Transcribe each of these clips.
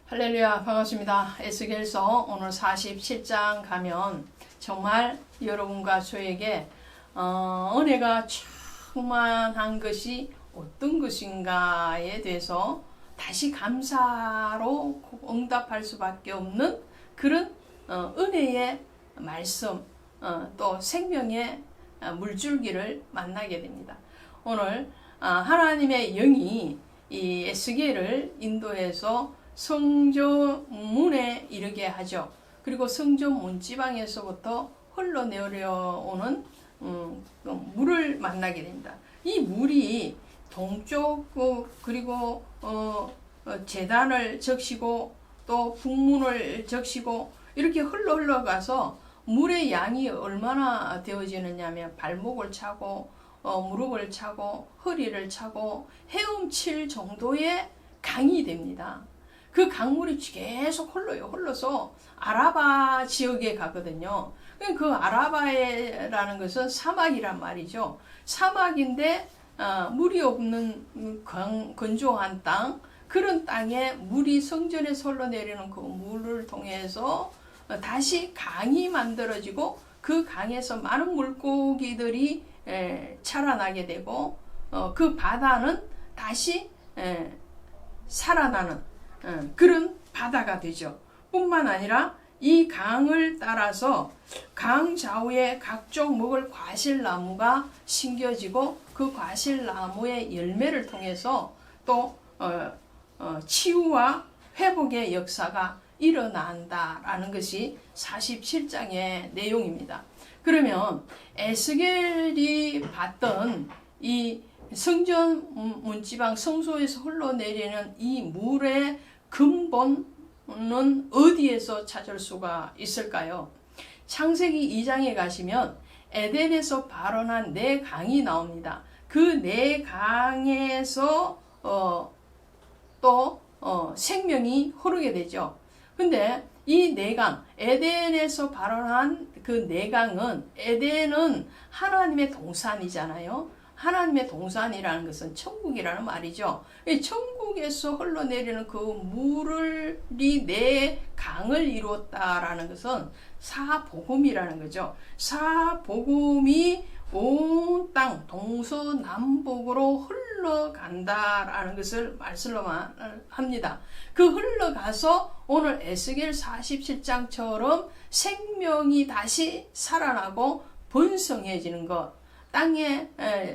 할렐루야, 반갑습니다. 에스겔서 오늘 47장 가면 정말 여러분과 저에게 은혜가 충만한 것이 어떤 것인가에 대해서 다시 감사로 응답할 수밖에 없는 그런 은혜의 말씀, 또 생명의 물줄기를 만나게 됩니다. 오늘 하나님의 영이 이 에스겔을 인도해서 성전문에 이르게 하죠. 그리고 성전문 지방에서부터 흘러내려오는 물을 만나게 됩니다. 이 물이 동쪽 그리고 제단을 적시고 또 북문을 적시고 이렇게 흘러가서 물의 양이 얼마나 되어지느냐면 발목을 차고 무릎을 차고 허리를 차고 헤엄칠 정도의 강이 됩니다. 그 강물이 계속 흘러서 아라바 지역에 가거든요. 그 아라바라는 것은 사막이란 말이죠. 사막인데 물이 없는 건조한 땅, 그런 땅에 물이 성전에서 흘러내리는 그 물을 통해서 다시 강이 만들어지고 그 강에서 많은 물고기들이 자라나게 되고 그 바다는 다시 살아나는 그런 바다가 되죠. 뿐만 아니라 이 강을 따라서 강 좌우에 각종 먹을 과실나무가 심겨지고 그 과실나무의 열매를 통해서 또 치유와 회복의 역사가 일어난다라는 것이 47장의 내용입니다. 그러면 에스겔이 봤던 이 성전 문지방 성소에서 흘러내리는 이 물의 근본은 어디에서 찾을 수가 있을까요? 창세기 2장에 가시면 에덴에서 발원한 네 강이 나옵니다. 그 네 강에서 또 생명이 흐르게 되죠. 근데 이 네 강, 에덴에서 발원한 그 네 강은, 에덴은 하나님의 동산이잖아요. 하나님의 동산이라는 것은 천국이라는 말이죠. 천국에서 흘러내리는 그 물이 네 강을 이루었다라는 것은 사복음이라는 거죠. 사복음이 온 땅 동서남북으로 흘러간다라는 것을 말씀으로 합니다. 그 흘러가서 오늘 에스겔 47장처럼 생명이 다시 살아나고 번성해지는 것, 땅에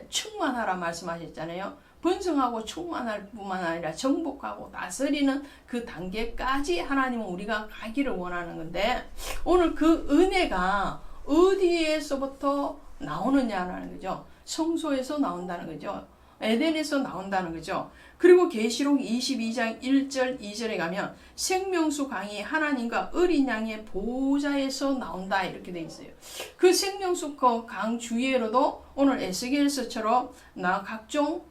충만하라 말씀하셨잖아요. 번성하고 충만할 뿐만 아니라 정복하고 다스리는 그 단계까지 하나님은 우리가 가기를 원하는 건데, 오늘 그 은혜가 어디에서부터 나오느냐라는 거죠. 성소에서 나온다는 거죠. 에덴에서 나온다는 거죠. 그리고 계시록 22장 1절 2절에 가면 생명수 강이 하나님과 어린 양의 보호자에서 나온다 이렇게 되어 있어요. 그 생명수 강 주위로도 오늘 에스겔서처럼 각종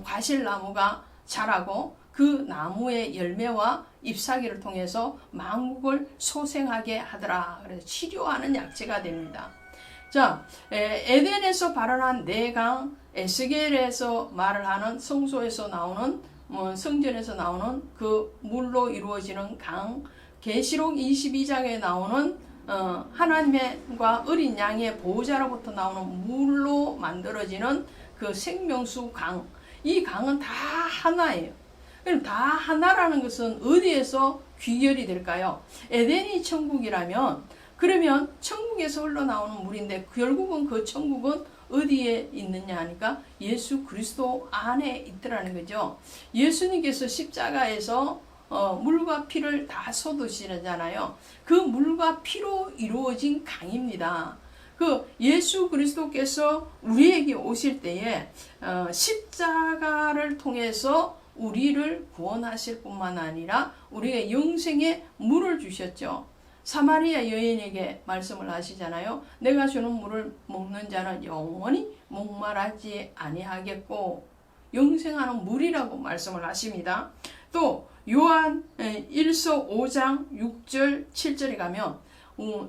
과실나무가 자라고 그 나무의 열매와 잎사귀를 통해서 만국을 소생하게 하더라. 그래서 치료하는 약재가 됩니다. 자, 에덴에서 발원한 네 강, 에스겔에서 말을 하는 성소에서 나오는 성전에서 나오는 그 물로 이루어지는 강, 계시록 22장에 나오는 하나님과 어린 양의 보호자로부터 나오는 물로 만들어지는 그 생명수 강, 이 강은 다 하나예요. 그럼 다 하나라는 것은 어디에서 귀결이 될까요? 에덴이 천국이라면, 그러면 천국에서 흘러나오는 물인데 결국은 그 천국은 어디에 있느냐 하니까 예수 그리스도 안에 있더라는 거죠. 예수님께서 십자가에서 물과 피를 다 쏟으시잖아요. 그 물과 피로 이루어진 강입니다. 그 예수 그리스도께서 우리에게 오실 때에 십자가를 통해서 우리를 구원하실 뿐만 아니라 우리의 영생의 물을 주셨죠. 사마리아 여인에게 말씀을 하시잖아요. 내가 주는 물을 먹는 자는 영원히 목마르지 아니하겠고 영생하는 물이라고 말씀을 하십니다. 또 요한 1서 5장 6절 7절에 가면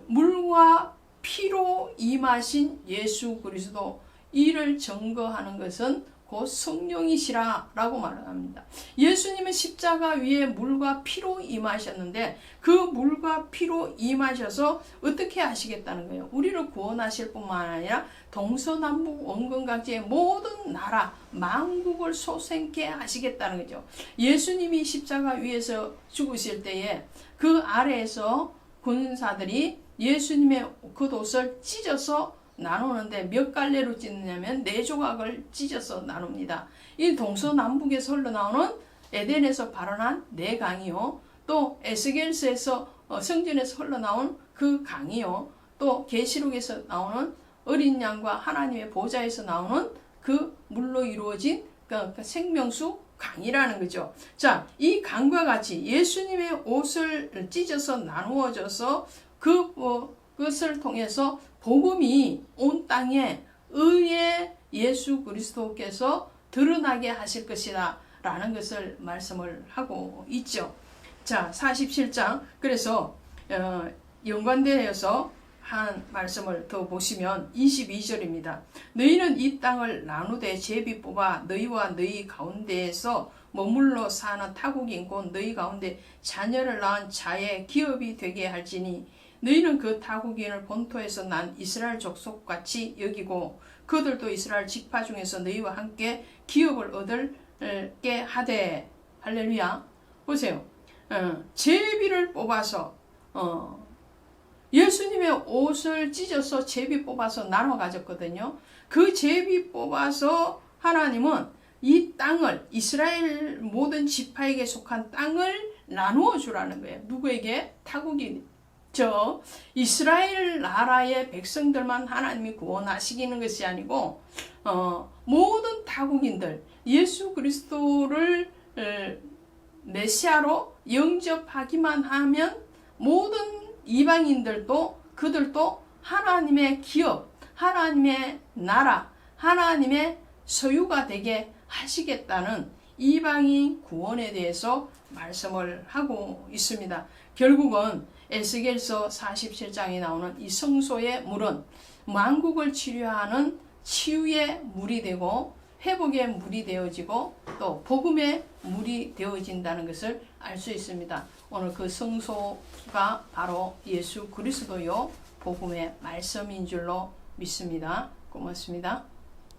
물과 피로 임하신 예수 그리스도, 이를 증거하는 것은 곧 성령이시라 라고 말합니다. 예수님은 십자가 위에 물과 피로 임하셨는데 그 물과 피로 임하셔서 어떻게 하시겠다는 거예요? 우리를 구원하실 뿐만 아니라 동서남북 원근각지의 모든 나라 만국을 소생케 하시겠다는 거죠. 예수님이 십자가 위에서 죽으실 때에 그 아래에서 군사들이 예수님의 겉옷을 찢어서 나누는데 몇 갈래로 찢느냐면 4조각을 찢어서 나눕니다. 이 동서남북에서 흘러나오는 에덴에서 발원한 4강이요. 또 에스겔서에서 성전에서 흘러나온 그 강이요. 또 계시록에서 나오는 어린 양과 하나님의 보좌에서 나오는 그 물로 이루어진 그 생명수 강이라는 거죠. 자, 이 강과 같이 예수님의 옷을 찢어서 나누어져서 그것을 통해서 복음이 온 땅에 의의 예수 그리스도께서 드러나게 하실 것이다 라는 것을 말씀을 하고 있죠. 자, 47장 그래서 연관되어서 한 말씀을 더 보시면 22절입니다. 너희는 이 땅을 나누되 제비 뽑아 너희와 너희 가운데에서 머물러 사는 타국인 곧 너희 가운데 자녀를 낳은 자의 기업이 되게 할지니 너희는 그 타국인을 본토에서 난 이스라엘 족속같이 여기고 그들도 이스라엘 지파 중에서 너희와 함께 기업을 얻을게 하되. 할렐루야. 보세요. 제비를 뽑아서 예수님의 옷을 찢어서 제비 뽑아서 나눠 가졌거든요. 그 제비 뽑아서 하나님은 이 땅을 이스라엘 모든 지파에게 속한 땅을 나누어 주라는 거예요. 누구에게? 타국인. 이스라엘 나라의 백성들만 하나님이 구원하시기는 것이 아니고 모든 타국인들 예수 그리스도를 메시아로 영접하기만 하면 모든 이방인들도 그들도 하나님의 기업, 하나님의 나라, 하나님의 소유가 되게 하시겠다는 이방인 구원에 대해서 말씀을 하고 있습니다. 결국은 에스겔서 47장에 나오는 이 성소의 물은 만국을 치료하는 치유의 물이 되고 회복의 물이 되어지고 또 복음의 물이 되어진다는 것을 알 수 있습니다. 오늘 그 성소가 바로 예수 그리스도요 복음의 말씀인 줄로 믿습니다. 고맙습니다.